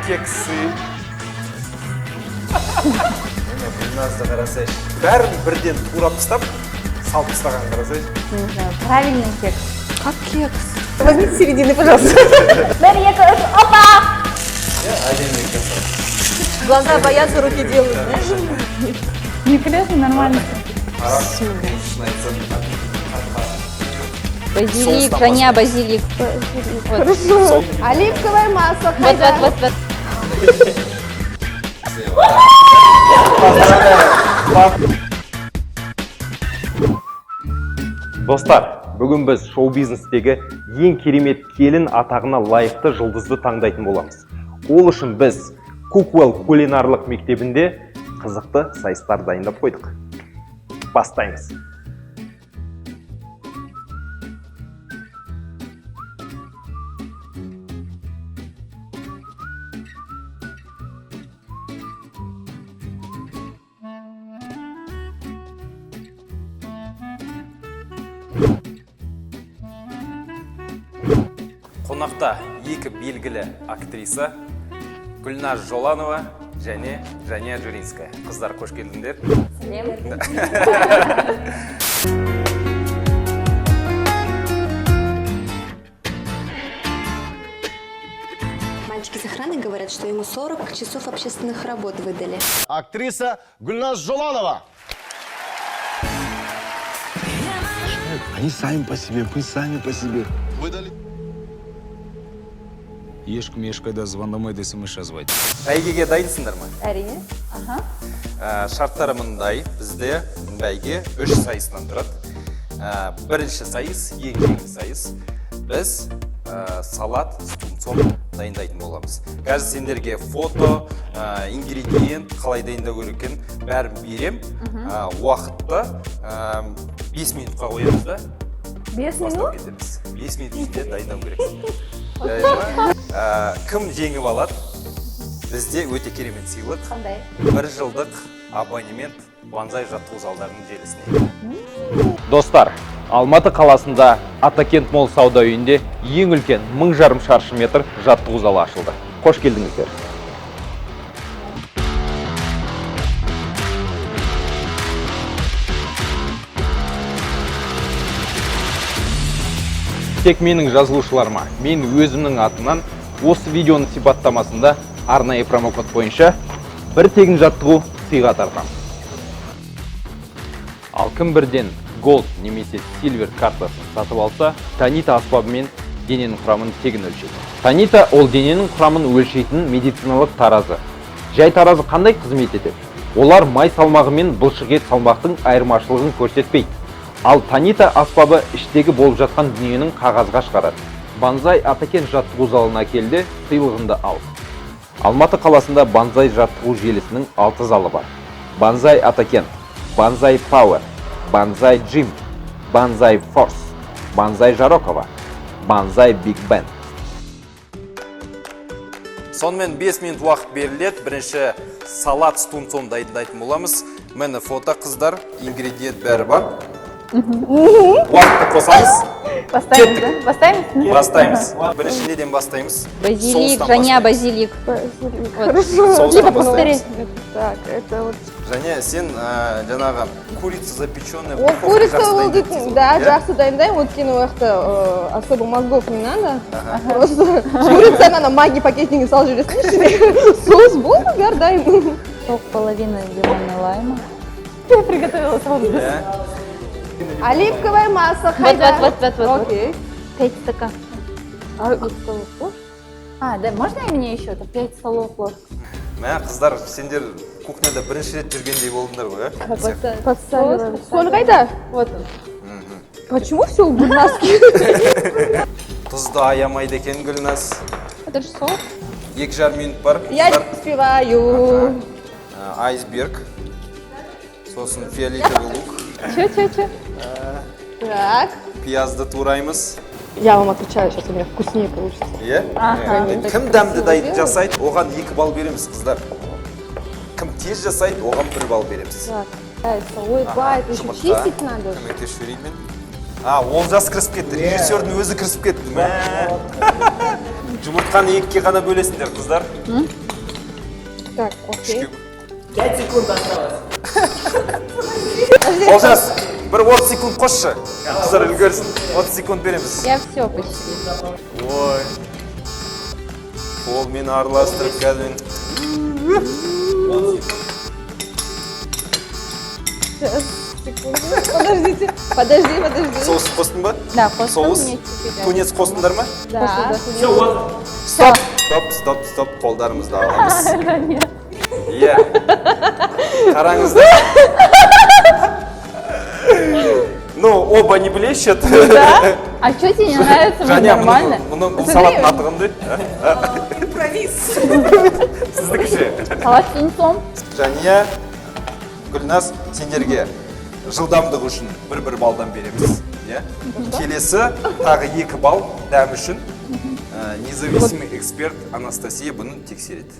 Кекси. Гүлназды қарасай. Бәрін бірден турап тастап, салып тастаған қарасай. Не знаю, правильный кекс. Как кекс? Возьмите середины, пожалуйста. Бір, екі, үш, опа! Әдемі кекс. Глаза боятся, руки делают, знаешь? Не клесно, нормально. Базилик, Жаня, базилик. Хорошо. Оливковое масло. Вот. Достар, бүгін біз шоу-бизнестегі ең керемет келін атағына лайықты жұлдызды таңдайтын боламыз. Ол үшін біз Cookwell кулинарлық мектебінде қызықты сайыстар дайындап қойдық. Бастаймыз. Қонақта екі белгілі актриса Гүлназ Жоланова және Жаня Журинская. Қыздар, қош келдіңдер. Мальчики с охраны говорят, что ему 40 часов общественных работ выдали. Актриса Гүлназ Жоланова. Они сами по себе, мы сами по себе. Выдали. Ешкім ешқайда звондамайды смс жазбайды. Бәйгеге дайынсыңдар ма? Әрине. Шарттары мындай, бізде бәйге 3 сайыстан тұрады. Бірінші сайыс, ең жеңіл сайыс. Біз салат, стумцом дайындайтын боламыз. Қазір сендерге фото, ингредиент, қалай дайындау керек екенін бәрін берем. Уақытты 5 минутқа қоямыз да. 5 минут? 5 минут ішінде дайындау керек. Кім жеңіп алады? Бізде өте керемет сыйлық. Қандай? 1 жылдық абонемент Банзай жаттығу залдарының желісіне. Достар, Алматы қаласында Атакент Молл сауда үйінде ең үлкен 1000 шаршы метр жаттығу залы ашылды. Қош келдіңіздер. Тек менің жазылушыларыма, мен өзімнің атынан осы видеоның сипаттамасында арнайы промокод бойынша бір тегін жаттығу сыйға тартамын. Ал кім бірден Gold немесе Silver картасын сатып алса, Танита аспабымен дененің құрамын тегін өлшейді. Танита ол дененің құрамын өлшейтін медициналық таразы. Жай таразы қандай қызмет етеді? Олар май салмағы мен бұлшық ет салмақтың айырмашылығын көрсетпейді. Ал Танита аспабы іштегі болып жатқан дүниенің қағазға шығарады. Банзай Атакент жаттығу залына келді, сыйлығынды ал. Алматы қаласында Банзай жаттығу желісінің 6 залы бар. Банзай Атакент, Банзай Power, Банзай Gym, Банзай Force, Банзай Жарокова, Банзай Big Band. Сонымен 5 минут уақыт беріледі. Бірінші салат стумцом дайындайтын боламыз. Мені фото қыздар, ингредиент бәрі бар. Уақытты қосамыз. Бастаймыз, да? Бастаймыз? Бастаймыз. Бірінші неден бастаймыз? Базилик, Жаня, базилик. Хорошо. Либо повтори. Так, это вот... Жаня, сен жаңағы курица запеченная. О, курица ол дейтін, да, жақсы дайындаймын. Өткен уақытта особо мозгов не надо. Просто курицаны ана магия пакетіне салып жібересің. Соус болды, бәрі дайын. Сок половина лимонной лайма. Я приготовила сауну. Оливковое масло. Вот. Окей. 5 стакан. 5 столов ложек. Да, можно и мне еще? Это 5 столов ложек. Мә, қыздар, сендер кухняда бірінші рет жүргендей болдыңдар ғой, а? Подсаливаем. Соль қайда? Вот. Почему все у Гүлназки? Тұзды аямайды екен Гүлназ. Это же сок. 2,5 минут бар. Я не успеваю. Айсберг. Сосын фиолетовый лук. Че? Так. Пиязды тураймыз. Я вам отвечаю, сейчас у меня вкуснее получится. Кім дәмді дайын жасайды, оған 2 балл береміз, қыздар. Кім тез жасайды, оған 1 балл береміз. Ой, это еще чистить надо. Көмектесіп жіберейін мен. Олжас кірісіп кетті, режиссердің өзі кірісіп кетті. жұмыртқаны екіге ғана бөлесіңдер, қыздар. Так, окей. 5 секунд осталось. Олжас, бір 30 секунд қосшы. Қыздар үлгерсін. 30 секунд береміз. Я все почти. Ой. Қолмен араластырып кәдімгі. Сейчас, секунду. Подожди. Соус қостың ба? Да, просто Соус. мне чуть-чуть. Тунец қостыңдар ма? Да. Все, вот. Стоп. Қолдарымызды аламыз. Иә. Қараңыздар. Ну, оба не блещут. Да? А что тебе не нравится? Мне нормально. Бұл салаттың атығынды. Сіздікі ше? Салат с тунцом. Және Гүлназ, сендерге жылдамдық үшін бір балдан береміз. Келесі тағы 2 балл дәм үшін независимый эксперт Анастасия бұны тексереді.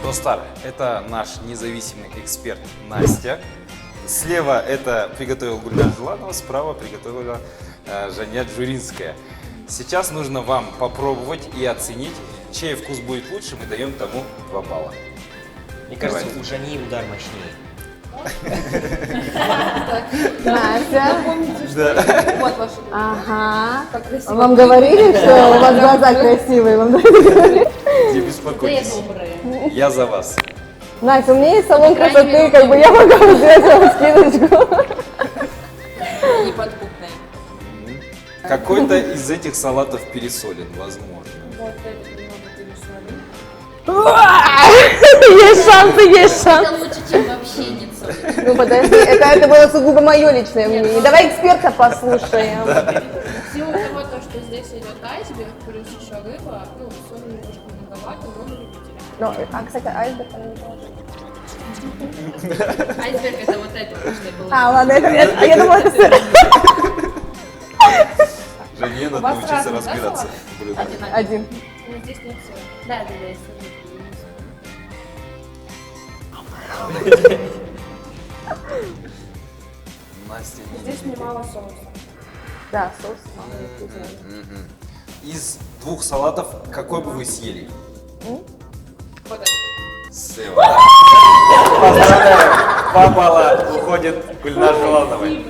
Достар, это наш независимый эксперт Настя. Слева это приготовил Гульназ Желанова, справа приготовила Жанет Журинская. Сейчас нужно вам попробовать и оценить, чей вкус будет лучше, мы даем тому 2 балла. Мне кажется, у Жани удар мощнее. Настя. Да. Ага. Вам говорили, что у вас глаза красивые? Вам говорили? Не беспокойтесь. Я за вас. Настя, у меня есть салон красоты, как бы я могу сделать вам скидочку. Неподкупная. Какой-то из этих салатов пересолен, возможно. Есть шансы. Это лучше, чем вообще не солить. Ну подожди, это было сугубо мое личное мнение. Давай эксперта послушаем. В силу того, что здесь идет айсберг, плюс еще рыба, ну, соль немножко многовато, но на любителя. Ну, а, кстати, айсберг. Айсберг это вот это, что было. А, ладно, это я думала, это сыр. Жене надо научиться разбираться. Один. Ну, здесь нет соли. Да, есть соль. Настя. Здесь немало соуса. Да, соус. Из 2 салатов какой бы вы съели? Вот это. Слева. Поздравляю. 2 балла уходит Гульназ Желановой.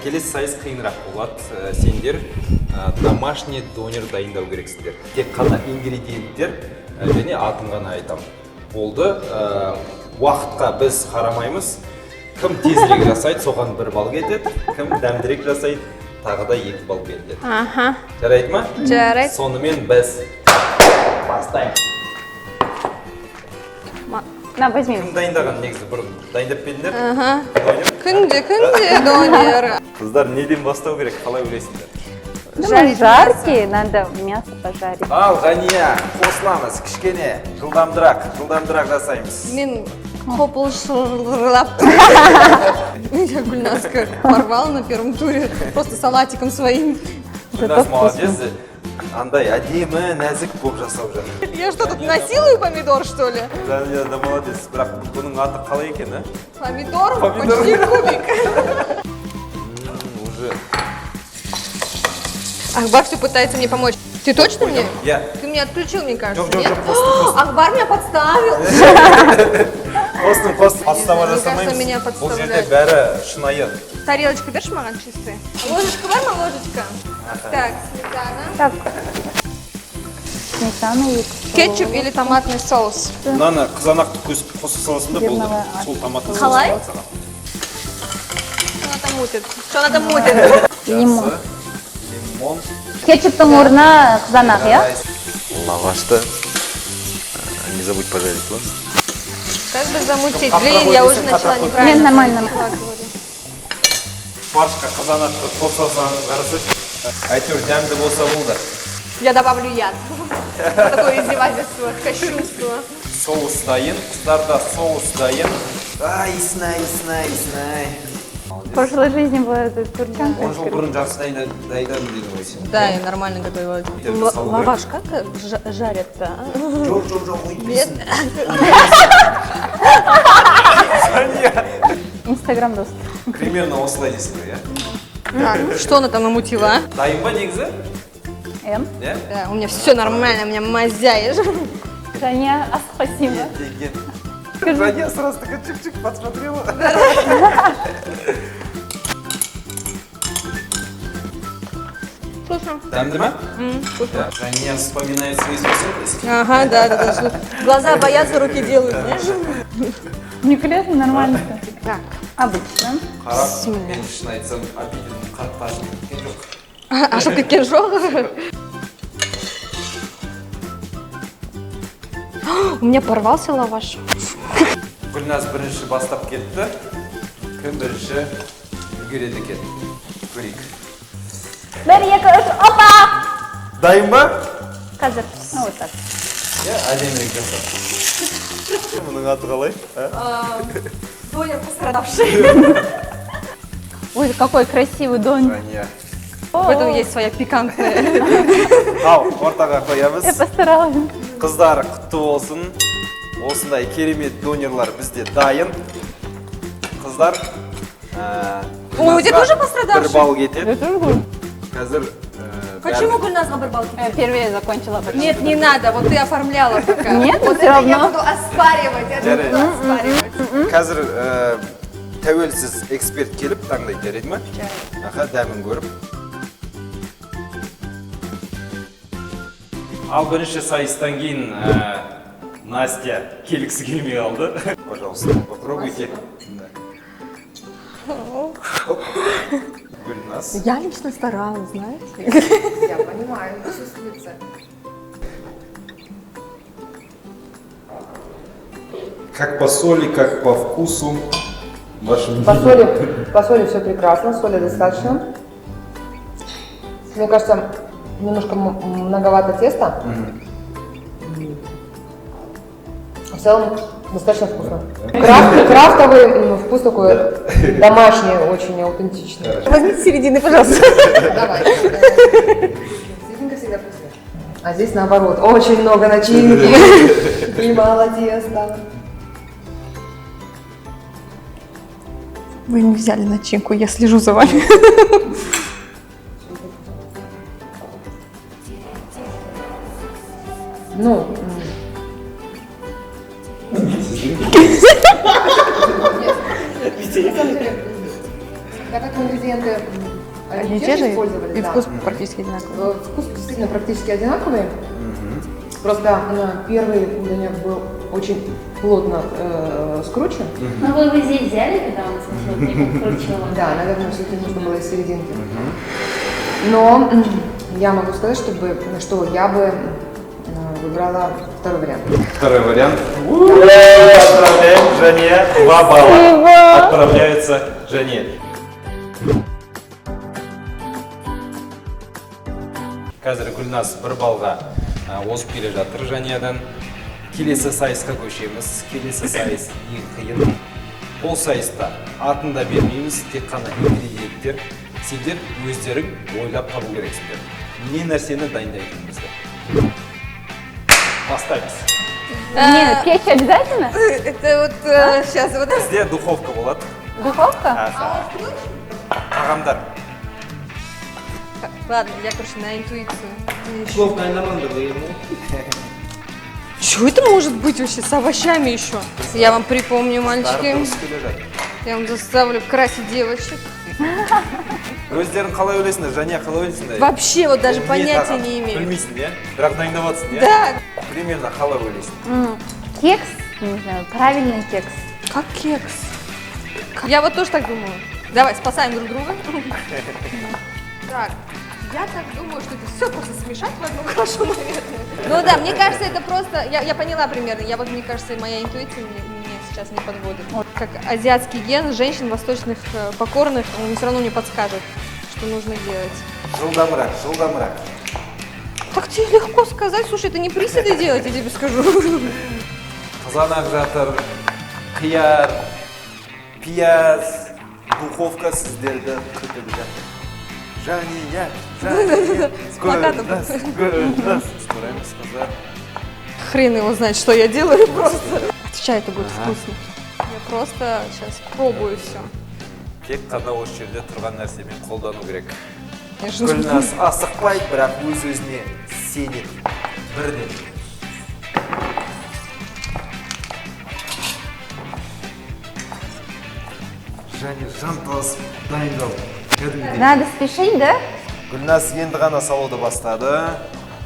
Келесі сайыс қиынырақ болады. Сендер домашний донер дайындау керексіңдер. Тек қана ингредиенттер және атын ғана айтам. Болды. Уақытқа біз қарамаймыз. Кім тезірек жасайды, соған 1 балл кетеді. Кім дәмдірек жасайды, тағы да 2 балл беріледі. Ага. Жарайды ма? Жарайды. Сонымен біз бастаймыз. На, возьми. Кім дайындаған негізі бұрын? Дайындап беріңдер. Ага. Донер. Күнде донер. Қыздар неден бастау керек, қалай ойлайсыңдар? Жаркий, надо мясо пожарить. Ал, Ғания, қосыламыз, кішкене, жылдамдырақ жасаймыз. Мен қопылшылап. Меня Гульназка порвала на первом туре просто салатиком своим. Гүлназ молодец. Андай әдемі, нәзік болып жасап жатыр. Я что, тут насилую помидор, что ли? Да, молодец. Бірақ бұның аты қалай екен, а? Помидор? Помидор. Почти кубик. Уже. Ахбар все пытается мне помочь. Ты точно мне? Я. Ты меня отключил, мне кажется. Жоқ, Нет? қостым. Ахбар меня подставил. Қостым. Подстава Мне жасамаймыз. кажется, меня Бұл подставляют. жерде бәрі шынайы. Тарелочку берешь, маған, чистая? Ложечка, бар ма ложечка? Так, сметана. Так. Сметана и Кетчуп или томатный соус? Мынаны қызанақты қоса саласың да болды. Зерновая Сол томатты Қалай? саласың саған. Что она там мутит? Что она там мутит? Лимон. Лимон. Кетчуптың орнына қызанақ, иә? Лавашты не забудь пожарить, ладно? Как бы замутить? Блин, я уже начала Нет, неправильно. нормально. Фаршқа қызанақты қосасаң қарсы. Әйтеуір дәмді болса болды. Я добавлю яд. Такое издевательство, кощунство. Соус дайын, қыздарда соус дайын. Ай, снай. В прошлой жизни была эта турчанка. 10 жыл бұрын жақсы дайындадым деген ғой сен. Да, я нормально готовила. Лаваш как жарится? Жоқ, Нет. Инстаграм дост. Примерно осылай дейсің ғой, иә? Так, что она там намутила, а? Дайын ба негізі? Эм? Иә? Да, у меня все нормально, у меня мазяешь. Женя, а спасибо. Деген. Женя сразу такая чик-чик подсмотрела. Вкусно. Дәмді ма? Да. Женя вспоминает свои способности. Ага, да. Глаза боятся, руки делают, знаешь? Николетно, нормально. Так, Обычно. Қарап, мен шын айтсам, аппетитім қатты ашып кеткен жоқ. ашып кеткен жоқ. У меня порвался лаваш. Гүлназ бірінші бастап кетті. Кім бірінші үлгереді екен? Көрейік. Бір, екі, үш, опа! Дайын ба? Қазір. Ну, вот так. Иә, әдемірек жасап. Мұның аты қалай? Доня пострадавший. Ой, какой красивый дон. Женя. В этом есть своя пикантная. Ал, ортаға қоямыз. Я постаралась. Қыздар құтты болсын. Осындай керемет донерлар бізде дайын. Қыздар, Ой, у тебя тоже пострадавший? бір балл кетеді. Это жгут. Қазір Почему Гульназға бір балл кетеді? Первее закончила. почти. Нет, не надо, вот ты оформляла пока. Нет, вот все это равно. я буду оспаривать, я Жарайды. буду оспаривать. қазір тәуелсіз эксперт келіп таңдайды, жарайды ма? Аха, дәмін көріп. Ал бірінші сайыстан кейін Настя келгісі келмей қалды. Пожалуйста, попробуйте. Гүлназ. Я лично старалась, знаешь? Я понимаю, чувствуется. Как по соли, как по вкусу. Вашим По соли все прекрасно, соли достаточно. Мне кажется, немножко многовато теста. В целом достаточно вкусно. Крафтовый вкус такой домашний, очень аутентичный. Возьмите середины, пожалуйста. Давай. Серединка всегда вкусная. А здесь наоборот, очень много начинки и мало теста. Вы не взяли начинку, я слежу за вами. Ну, на самом деле, так как ингредиенты Они те же, использовались, и да. вкус практически одинаковый. Вкус действительно практически одинаковый. Просто первый коньяк был очень плотно скручен. Ну вы здесь взяли, когда он слушал, кручила? Да, наверное, все-таки нужно было из серединки. Но я могу сказать, что я бы выбрала второй вариант. Второй вариант. Отправляем Жене 2 балла. Отправляется Жене. Қазір Гүлназ 1 балға озып келе жатыр Жаниядан. Келесі сайысқа көшеміз. Келесі сайыс ең қиын. Бұл сайыста атын да бермейміз, тек қана ингредиенттер. Сендер өздерің ойлап табу керексіңдер. Не нәрсені дайындайтынымызды. Поставимыз. Нет, печь обязательно? Это вот сейчас вот. Бізде духовка болады. Духовка? Тағамдар. Ладно, я, короче, на интуицию. Слов дайындамаңдар ему. Что это может быть вообще с овощами еще? Я вам припомню, мальчики. Я вам заставлю красить девочек. Өздерің қалай ойлайсыңдар, Жания қалай ойлайсыңдар? Вообще вот даже понятия не имею. Білмейсің, иә? Бірақ дайындап жатсың, иә? Да. Примерно қалай ойлайсың? Кекс? Не знаю, правильный кекс. Как кекс? Я вот тоже так думаю. Давай, спасаем друг друга. Так, я так думаю, что это все просто смешать в одну кашу, наверное. Ну да, мне кажется, это просто... Я поняла примерно. Мне кажется, моя интуиция меня сейчас не подводит. Как азиатский ген женщин восточных покорных, он все равно мне подскажет, что нужно делать. Жылдамырақ. Так тебе легко сказать. Слушай, это не приседы делать, я тебе скажу. Қызанақ жатыр, қияр, пияз, духовка сіздерді күтіп жатыр. Жания. С плакатом. Скораймыз, қыздар. Хрен его знает, что я делаю просто. Отвечай, это будет вкусно. Я просто сейчас пробую все. Тек қана осы жерде тұрған нәрсемен қолдану керек. Конечно. Гүлназ асықпайды, бірақ өз-өзіне сенеді. Бірден. Және жанталасып дайындал. Надо спешить, да? Гүлназ енді ғана салуды бастады.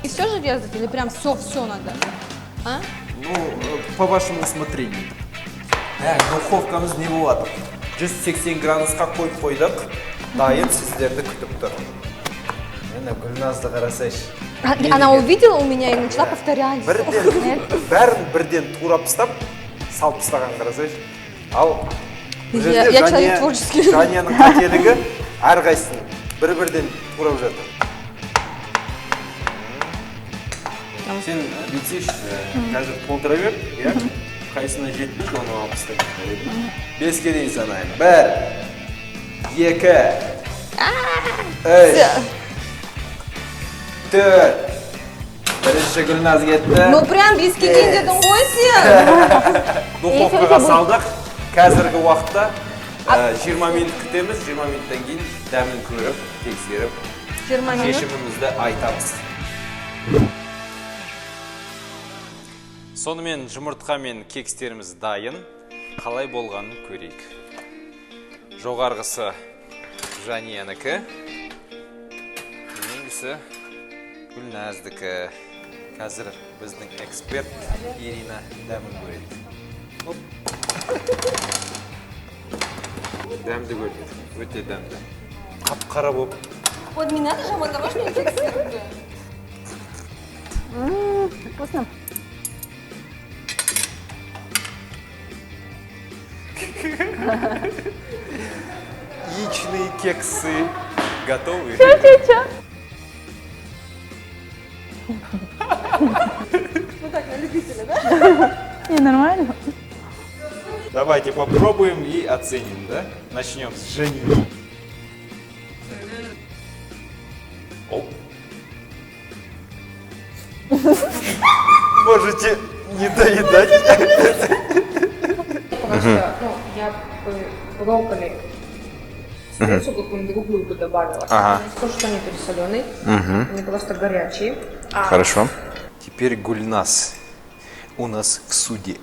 И все же резать или прям все надо? А? Ну, по вашему усмотрению. Духовкамыз не болады? 180 градусқа қойып қойдық. Дайын сіздерді күтіп тұр. Мені Гүлназды қарасайшы. Она увидела у меня и начала повторять. Бәрін бірден турап ұстап, салып ұстаған қарасайшы. Ал Я человек творческий. Жанияның қателігі әрқайсысын бір-бірден турап жатыр. Сен бүйтсеш, қазір толтыра бер, иә? Қайсына жетпейді, оны алып тастайын. 5-ке дейін санайын. 1, 2, 3, 4. Бірінші Гүлназ кетті. Ну прям 5-ке дейін дедің ғой сен. Духовкаға салдық. Қазіргі уақытта 20 минут күтеміз. 20 минуттан кейін дәмін көріп, тексеріп, 20 минут. шешімімізді айтамыз. Сонымен жұмыртқа мен кекстеріміз дайын. Қалай болғанын көрейік. Жоғарғысы Жаниянікі. Төменгісі Гүлназдікі. Қазір біздің эксперт Ирина дәмін көреді. Дәмді көрді. Өте дәмді. Қап-қара болып. Вот не надо же, вот домашние кексы. Вкусно. Яичные кексы готовы. Чё? Ну так, на любителя, да? Не, нормально. Давайте попробуем и оценим, да? Начнем с Жени. Оп. Можете не доедать. Потому что, я бы брокколи специю какую-нибудь другую бы добавила. Ага. То, что они пересоленые, они просто горячие. Хорошо. Теперь Гульназ у нас в суде.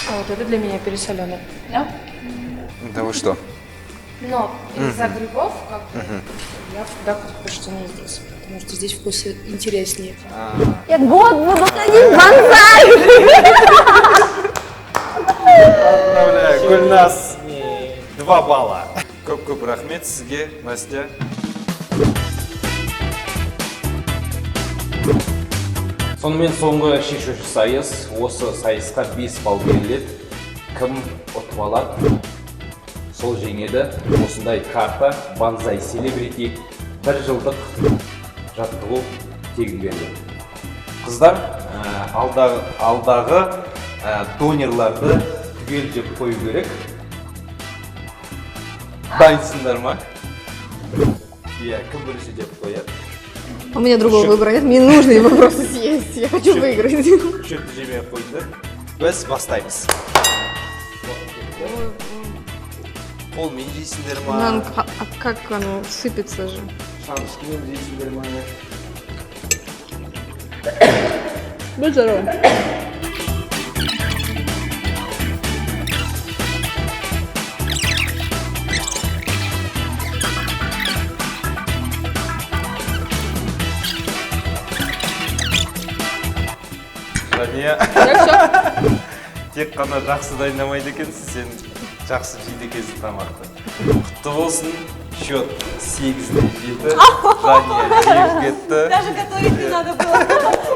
А вот это для меня пересоленый. Да? Да вы что? Но из-за грибов, как я всегда предпочитаю, что они здесь. Потому что здесь вкус интереснее. Я год буду ходить в бонсай! Поздравляю, Гульназ 2 балла. Көп рахмет сізге, Настя. Сонымен соңғы шешуші сайыс. Осы сайысқа 5 балл беріледі. Кім ұтып алады, сол жеңеді. Осындай карта Банзай Селебрити 1 жылдық жаттығу тегін беріледі. Қыздар, алдағы донерларды түгел жеп қою керек. Дайынсыңдар ма? Иә, кім бірінші жеп қояды? У меня другого выбора нет, мне нужно его просто съесть, я хочу выиграть. Шөпті жемей қойды. Біз бастаймыз. Қолмен жейсіңдер ма? А как оно сыпется же? Шанышкымен жейсіңдер ма? Будь здоров. Жания, тек қана жақсы дайындамайды екенсің, сен жақсы жейді екенсің тамақты. Құтты болсын, счет 8-7. Жания жеп кетті. Даже готовить не надо было.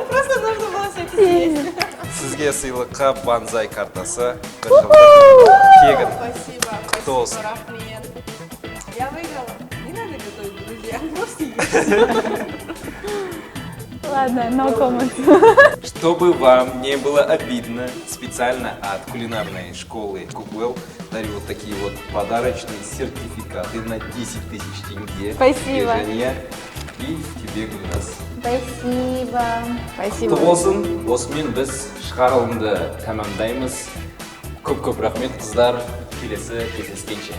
Просто нужно было все это съесть. Сізге сыйлыққа Банзай картасы 1 жылдық тегін. Спасибо. Құтты болсын. Рахмет. Я выиграла. Не надо готовить, друзья, просто есть. Ладно, no comment. Чтобы вам не было обидно, специально от кулинарной школы Куквелл дарю вот такие вот подарочные сертификаты на 10 000 тенге. Спасибо. Тебе, Жания, и тебе, Гульназ. Спасибо. Құтты болсын. Осымен біз шығарылымды тәмамдаймыз. Көп-көп рахмет қыздар. Келесі кездескенше.